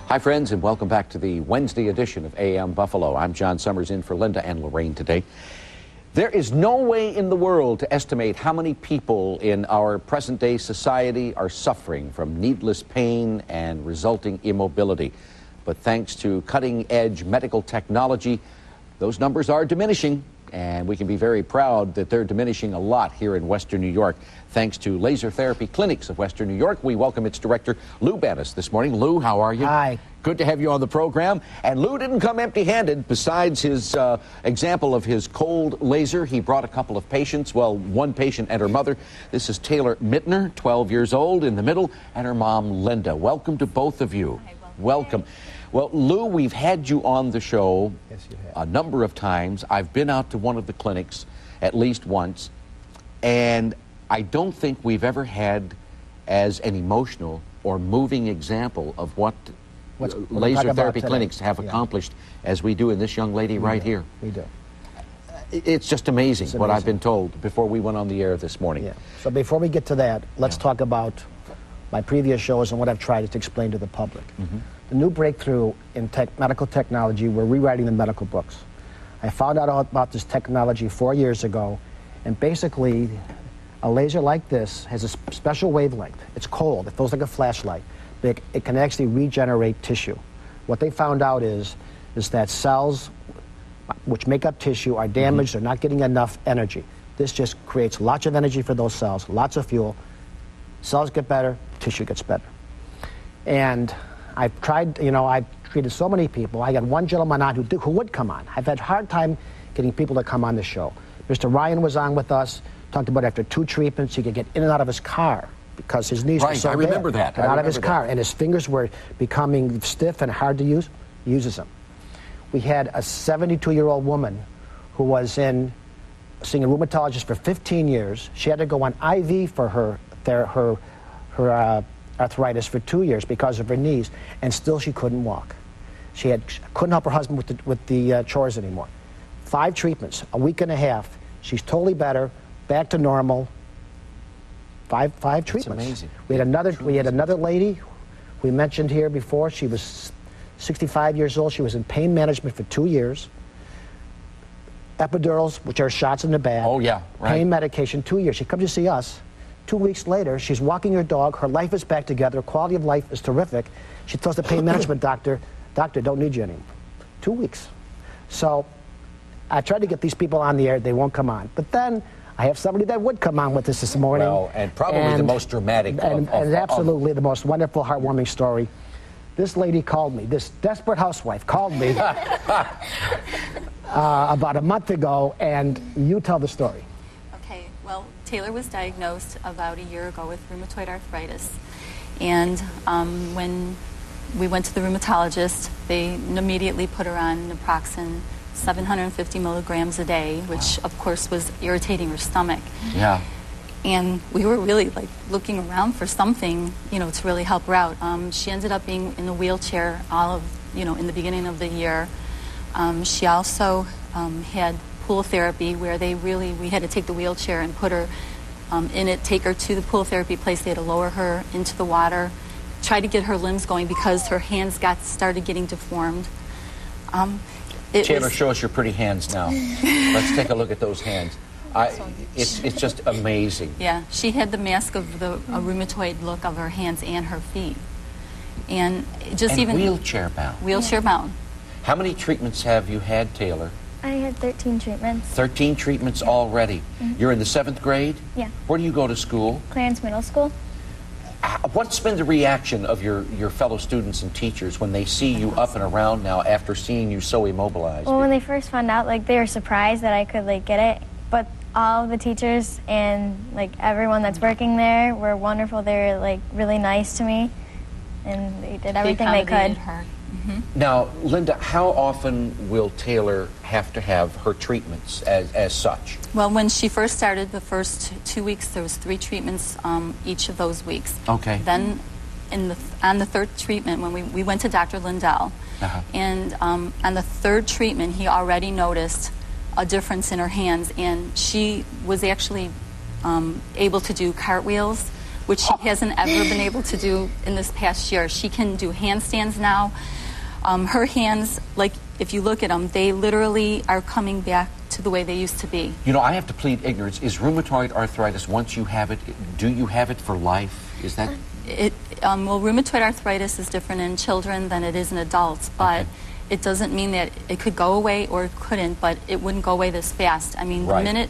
Hi, friends, and welcome back to the Wednesday edition of AM Buffalo. I'm John Summers in for Linda and Lorraine today. There is no way in the world to estimate how many people in our present-day society are suffering from needless pain and resulting immobility. But thanks to cutting-edge medical technology, those numbers are diminishing, and we can be very proud that they're diminishing a lot here in Western New York. Thanks to Laser Therapy Clinics of Western New York, we welcome its director, Lou Bannis, this morning. Lou, how are you? Hi. Good to have you on the program. And Lou didn't come empty-handed. Besides his example of his cold laser, he brought a couple of patients. Well, one patient and her mother. This is Taylor Mittner, 12 years old, in the middle, and her mom, Linda. Welcome to both of you. Hi, welcome. Well, Lou, we've had you on the show a number of times. I've been out to one of the clinics at least once, and I don't think we've ever had as an emotional or moving example of what laser therapy clinics have accomplished as we do in this young lady right here. We do. It's just amazing, what I've been told before we went on the air this morning. Yeah. So before we get to that, let's talk about my previous shows and what I've tried to explain to the public. The new breakthrough in medical technology, we're rewriting the medical books. I found out about this technology 4 years ago, and basically a laser like this has a special wavelength. It's cold, it feels like a flashlight, but it can actually regenerate tissue. What they found out is that cells which make up tissue are damaged, they're not getting enough energy. This just creates lots of energy for those cells, lots of fuel. Cells get better, tissue gets better. And I've tried, I've treated so many people. I got one gentleman on who would come on. I've had a hard time getting people to come on the show. Mr. Ryan was on with us, talked about after 2 treatments, he could get in and out of his car because his knees were so bad. I remember that. Get out of his car, and his fingers were becoming stiff and hard to use. He uses them. We had a 72-year-old woman who was seeing a rheumatologist for 15 years. She had to go on IV for her arthritis for 2 years because of her knees, and still she couldn't walk. She couldn't help her husband with the chores anymore. 5 treatments, a week and a half. She's totally better, back to normal. Five treatments. That's amazing. We had another lady we mentioned here before. She was 65 years old. She was in pain management for 2 years. Epidurals, which are shots in the back. Oh yeah, right. Pain medication, 2 years. She comes to see us. 2 weeks later, she's walking her dog. Her life is back together. Quality of life is terrific. She tells the pain management doctor, don't need you anymore. 2 weeks. So I tried to get these people on the air. They won't come on. But then I have somebody that would come on with us this morning. Well, and probably the most dramatic and absolutely the most wonderful, heartwarming story. This lady called me. This desperate housewife called me about a month ago, and you tell the story. Okay, well, Taylor was diagnosed about a year ago with rheumatoid arthritis. And when we went to the rheumatologist, they immediately put her on naproxen, 750 milligrams a day, which of course was irritating her stomach. Yeah. And we were really looking around for something, to really help her out. She ended up being in a wheelchair in the beginning of the year. She also had pool therapy where we had to take the wheelchair and put her in it, take her to the pool therapy place. They had to lower her into the water, try to get her limbs going because her hands started getting deformed. Taylor, show us your pretty hands now. Let's take a look at those hands. It's just amazing. Yeah, she had the mask of a rheumatoid look of her hands and her feet. And wheelchair bound. Wheelchair bound. How many treatments have you had, Taylor? I had 13 treatments. 13 treatments already. You're in the 7th grade? Yeah. Where do you go to school? Clarence Middle School. What's been the reaction of your fellow students and teachers when they see you up and around now after seeing you so immobilized? Well, when they first found out, they were surprised that I could get it. But all the teachers and everyone that's working there were wonderful. They were really nice to me, and they did everything they could. Her. Now, Linda, how often will Taylor have to have her treatments as such? Well, when she first started, the first 2 weeks, there was 3 treatments each of those weeks. Okay. Then on the 3rd treatment, when we went to Dr. Lindell, and on the 3rd treatment, he already noticed a difference in her hands, and she was actually able to do cartwheels which she hasn't ever been able to do in this past year. She can do handstands now. Her hands, like if you look at them, they literally are coming back to the way they used to be. You know, I have to plead ignorance. Is rheumatoid arthritis, once you have it, do you have it for life? Is that? Well, rheumatoid arthritis is different in children than it is in adults, but it doesn't mean that it could go away or it couldn't, but it wouldn't go away this fast. I mean, the minute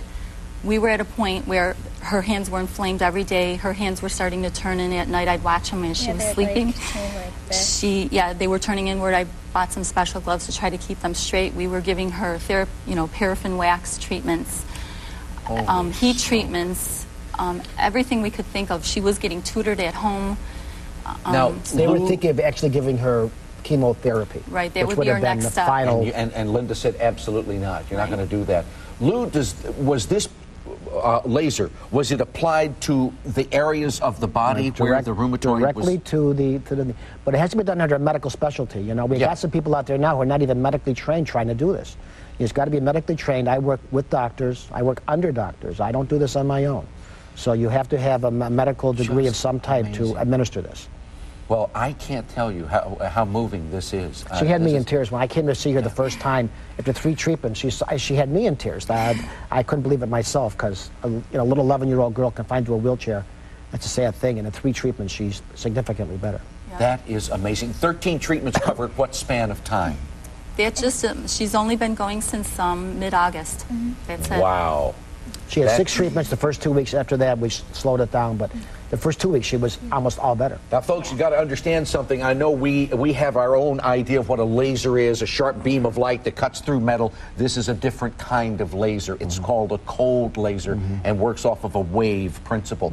we were at a point where her hands were inflamed every day, her hands were starting to turn in at night. I'd watch them as she was sleeping. They were turning inward. I bought some special gloves to try to keep them straight. We were giving her paraffin wax treatments, heat treatments, everything we could think of. She was getting tutored at home. Now, they were thinking of actually giving her chemotherapy. Right, that which would be our have been next the step. final. And Linda said, absolutely not. You're not going to do that. Lou, was this laser, was it applied to the areas of the body where the rheumatoid directly was? to the, but it has to be done under a medical specialty. You know, we've got some people out there now who are not even medically trained trying to do this. It's got to be medically trained. I work with doctors. I work under doctors. I don't do this on my own. So you have to have a medical degree of some type to administer this. Well, I can't tell you how moving this is. She had me in tears. When I came to see her the first time, after 3 treatments, she had me in tears. I couldn't believe it myself, because a little 11-year-old girl confined to a wheelchair, that's a sad thing. And in 3 treatments, she's significantly better. Yeah. That is amazing. 13 treatments covered what span of time? She's only been going since mid-August. That's it. Wow. She had 6 treatments the first 2 weeks. After that, we slowed it down, but the first 2 weeks, she was almost all better. Now, folks, you've got to understand something. I know we have our own idea of what a laser is, a sharp beam of light that cuts through metal. This is a different kind of laser. It's called a cold laser and works off of a wave principle.